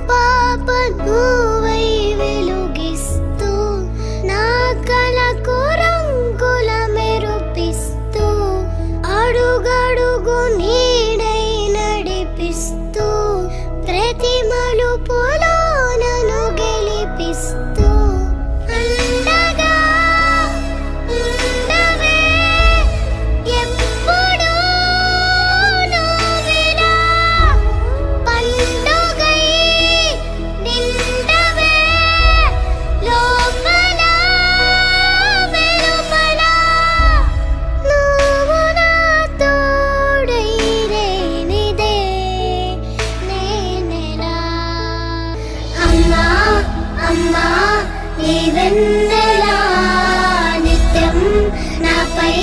పాప నువ్వై వెలుగిస్తూ నా కలకు రంగుల మెరుపిస్తూ అడుగడుగు నీడై నడిపిస్తూ ప్రతి మలుపులో నన్ను గెలిపిస్తూ అండగా ఉండవే ఎప్పుడూ నువ్విలా పండుగై నిండవే లోపల వెలుపల నువ్వు నా తోడై లేనిదే నేనెలా అమ్మా అమ్మా నీ వెన్నెలా నిత్యం నాపై